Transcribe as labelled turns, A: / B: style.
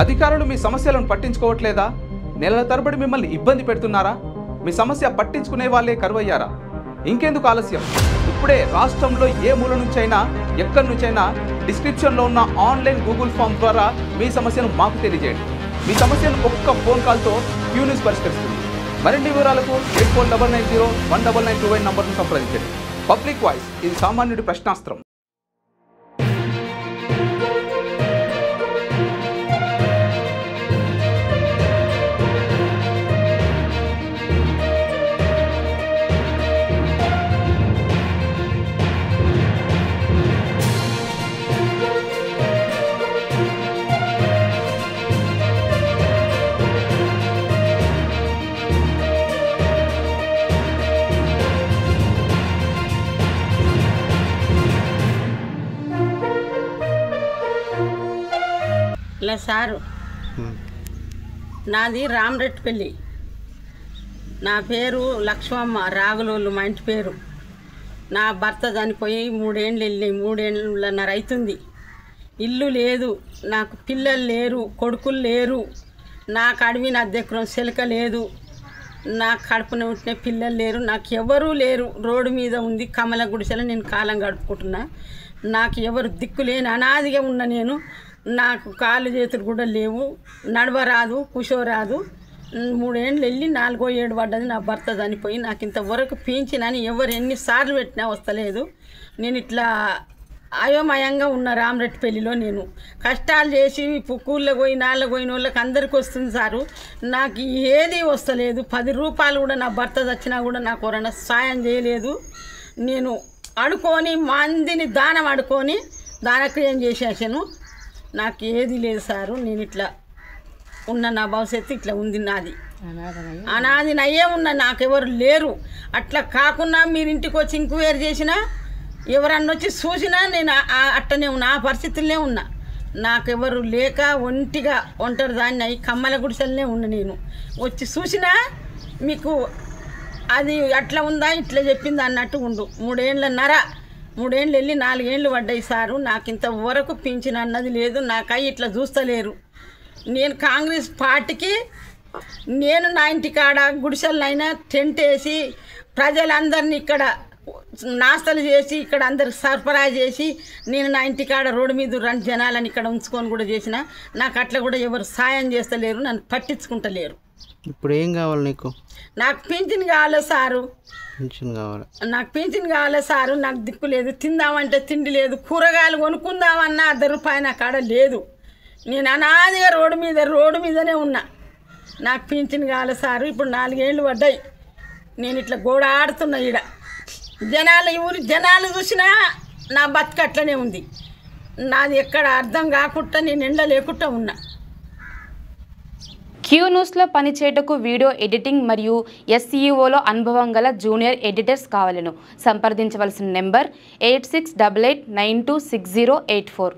A: అధికారులు మీ సమస్యలను పట్టించుకోవట్లేదా? నెలల తరబడి మిమ్మల్ని ఇబ్బంది పెడుతున్నారా? మీ సమస్య పట్టించుకునే వాళ్ళే కరువయ్యారా? ఇంకెందుకు ఆలస్యం? ఇప్పుడే రాష్ట్రంలో ఏ మూల నుంచైనా ఎక్కడి నుంచైనా డిస్క్రిప్షన్లో ఉన్న ఆన్లైన్ గూగుల్ ఫామ్ ద్వారా మీ సమస్యను మాకు తెలియజేయండి. మీ సమస్యను ఒక్క ఫోన్ కాల్తో క్యూ న్యూస్ పరిష్కరిస్తుంది. మరిన్ని వివరాలకు 8490199929 నంబర్ను సంప్రదించండి. పబ్లిక్ వాయిస్, ఇది సామాన్యుడి ప్రశ్నాస్త్రం.
B: ఇలా సారు, నాది రామరెడ్డిపల్లి. నా పేరు లక్ష్మమ్మ, రాగులోళ్ళు మా ఇంటి పేరు. నా భర్త చనిపోయి 3 ఏళ్ళు వెళ్ళినాయి, 3 ఏళ్ళన్నర అవుతుంది. ఇల్లు లేదు, నాకు పిల్లలు లేరు, కొడుకులు లేరు, నాకు అడవి నా దగ్గర చిలక లేదు, నాకు కడుపున పుట్టిన పిల్లలు లేరు, నాకు ఎవరూ లేరు. రోడ్డు మీద ఉంది కమల గుడిసెలో నేను కాలం గడుపుకుంటున్నా. నాకు ఎవరు దిక్కు లేని అనాదిగా ఉన్న నేను. నాకు కాళ్ళు చేతులు కూడా లేవు, నడవరాదు, కూర్చోరాదు. 3 ఏళ్ళు వెళ్ళి 4వ ఏడు పడ్డది నా భర్త చనిపోయి. నాకు ఇంతవరకు పింఛనని ఎవరు ఎన్నిసార్లు పెట్టినా వస్తలేదు. నేను ఇట్లా అయోమయంగా ఉన్న రామరెడ్డిపల్లిలో. నేను కష్టాలు చేసి కూళ్ళ పోయి నాళ్ళ పోయిన వాళ్ళకి అందరికీ వస్తుంది సారు. నాకు ఏది వస్తలేదు. 10 రూపాయలు కూడా నా భర్త చచ్చినా కూడా నాకు ఎవరైనా సాయం చేయలేదు. నేను అడుకొని మందిని దానం అడుకొని దానక్రియం చేసేసాను. నాకు ఏది లేదు సారు. నేను ఇట్లా ఉన్న నా భవిష్యత్తు ఇట్లా ఉంది. నాది అనాది నయ్యే ఉన్నా, నాకెవరు లేరు. అట్లా కాకుండా మీరు ఇంటికి వచ్చి ఇంక్వైరీ చేసినా, ఎవరన్నా వచ్చి చూసినా నేను అట్టనే ఉన్నా, ఆ పరిస్థితుల్నే ఉన్నా. నాకెవరు లేక ఒంటరి దాన్ని అయ్యి కమ్మల గుడిసెలనే ఉన్నా. నేను వచ్చి చూసినా మీకు అది అట్లా ఉందా ఇట్లా చెప్పింది అన్నట్టు ఉండు. 3 ఏళ్ళన్నర, 3 ఏళ్ళు వెళ్ళి 4 ఏళ్ళు పడ్డాయి సారు. నాకు ఇంతవరకు పింఛన్ అన్నది లేదు. నాకై ఇట్లా చూస్తలేరు. నేను కాంగ్రెస్ పార్టీకి, నేను నా ఇంటికాడ గుడిసెలైనా టెంట్ వేసి ప్రజలందరినీ ఇక్కడ నాస్తలు చేసి ఇక్కడ అందరికి సరఫరా చేసి నేను నా ఇంటికాడ రోడ్డు మీద 2 జనాలని ఇక్కడ ఉంచుకొని కూడా చేసిన. నాకు అట్లా కూడా ఎవరు సాయం చేస్తలేరు, నన్ను పట్టించుకుంటలేరు.
C: ఇప్పుడు ఏం కావాలి నీకు?
B: నాకు పింఛన్ కావాలి సారు.
C: పింఛన్ కావాలి.
B: నాకు పింఛన్ కావాలి సారు. నాకు దిక్కు లేదు, తిందామంటే తిండి లేదు, కూరగాయలు కొనుక్కుందామన్నా 1 రూపాయి నా కాడ లేదు. నేను అనాదిగా రోడ్డు మీదనే ఉన్నా. నాకు పింఛన్ కావాలి సారు. ఇప్పుడు 4 ఏళ్ళు పడ్డాయి. నేను ఇట్లా గోడ ఆడుతున్నా. ఈడ ఊరి జనాలు చూసినా నా బతుకు అట్లనే ఉంది. నాది ఎక్కడ అర్థం కాకుండా నేను ఎండ లేకుండా ఉన్నా.
D: క్యూ న్యూస్లో పనిచేయటకు వీడియో ఎడిటింగ్ మరియు SEOలో అనుభవం గల జూనియర్ ఎడిటర్స్ కావాలను సంప్రదించవలసిన నెంబర్ 8688926084.